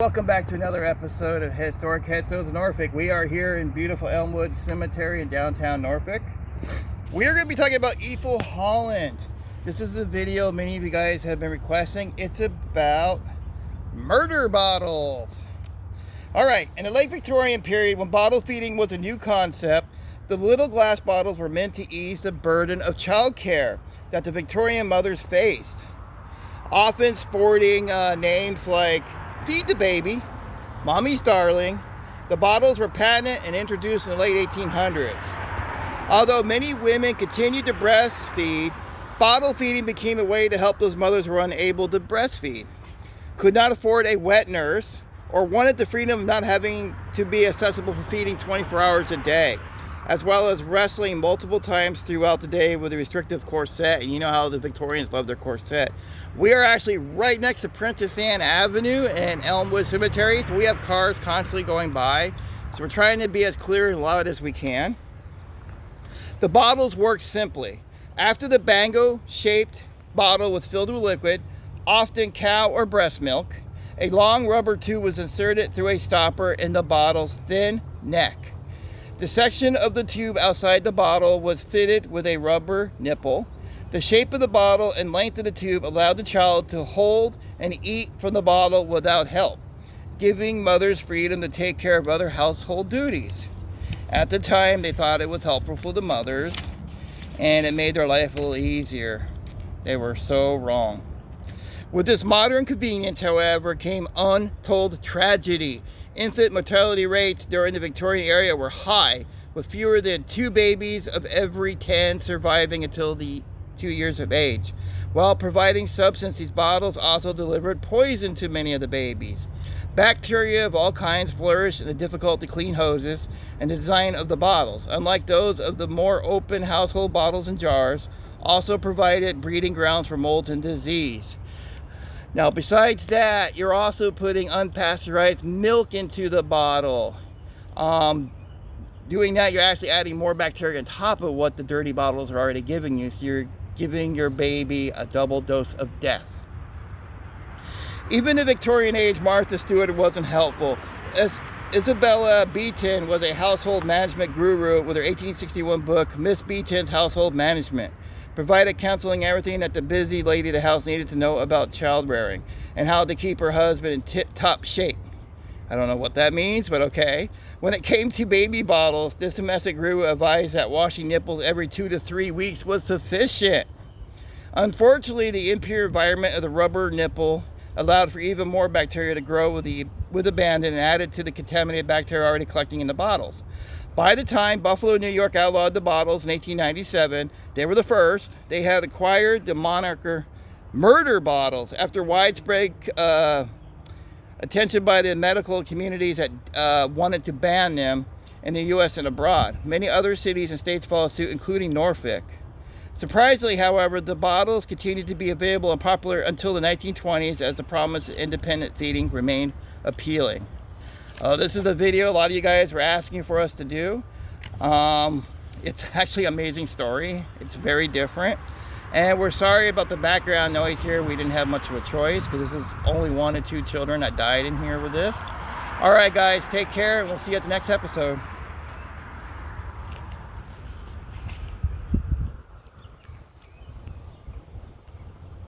Welcome back to another episode of Historic Headstones of Norfolk. We are here in beautiful Elmwood Cemetery in downtown Norfolk. We are going to be talking about Ethel Holland. This is a video many of you guys have been requesting. It's about murder bottles. Alright, in the late Victorian period, when bottle feeding was a new concept, the little glass bottles were meant to ease the burden of childcare that the Victorian mothers faced. Often sporting names like Feed the Baby, Mommy's Darling. The bottles were patented and introduced in the late 1800s. Although many women continued to breastfeed, bottle feeding became a way to help those mothers who were unable to breastfeed, could not afford a wet nurse, or wanted the freedom of not having to be accessible for feeding 24 hours a day, as well as wrestling multiple times throughout the day with a restrictive corset. And you know how the Victorians love their corset. We are actually right next to Princess Anne Avenue and Elmwood Cemetery, so we have cars constantly going by. So we're trying to be as clear and loud as we can. The bottles work simply. After the bango-shaped bottle was filled with liquid, often cow or breast milk, a long rubber tube was inserted through a stopper in the bottle's thin neck. The section of the tube outside the bottle was fitted with a rubber nipple. The shape of the bottle and length of the tube allowed the child to hold and eat from the bottle without help, giving mothers freedom to take care of other household duties. At the time, they thought it was helpful for the mothers, and it made their life a little easier. They were so wrong. With this modern convenience, however, came untold tragedy. Infant mortality rates during the Victorian era were high, with fewer than 2 babies of every 10 surviving until the 2 years of age. While providing substance, these bottles also delivered poison to many of the babies. Bacteria of all kinds flourished in the difficult to clean hoses and the design of the bottles, unlike those of the more open household bottles and jars, also provided breeding grounds for mold and disease. Now, besides that, you're also putting unpasteurized milk into the bottle. Doing that, you're actually adding more bacteria on top of what the dirty bottles are already giving you, so you're giving your baby a double dose of death. Even in the Victorian age, Martha Stewart wasn't helpful. As Isabella Beeton was a household management guru with her 1861 book, Miss Beeton's Household Management. Provided counseling everything that the busy lady of the house needed to know about child rearing and how to keep her husband in tip-top shape. I don't know what that means, but okay. When it came to baby bottles, this domestic guru advised that washing nipples every 2 to 3 weeks was sufficient. Unfortunately, the impure environment of the rubber nipple allowed for even more bacteria to grow with abandon and added to the contaminated bacteria already collecting in the bottles. By the time Buffalo, New York outlawed the bottles in 1897, they were the first. They had acquired the moniker murder bottles after widespread attention by the medical communities that wanted to ban them in the U.S. and abroad. Many other cities and states followed suit, including Norfolk. Surprisingly, however, the bottles continued to be available and popular until the 1920s as the promise of independent feeding remained appealing. This is the video a lot of you guys were asking for us to do. It's actually an amazing story. It's very different. And we're sorry about the background noise here. We didn't have much of a choice because this is only 1 or 2 children that died in here with this. All right, guys, take care, and we'll see you at the next episode.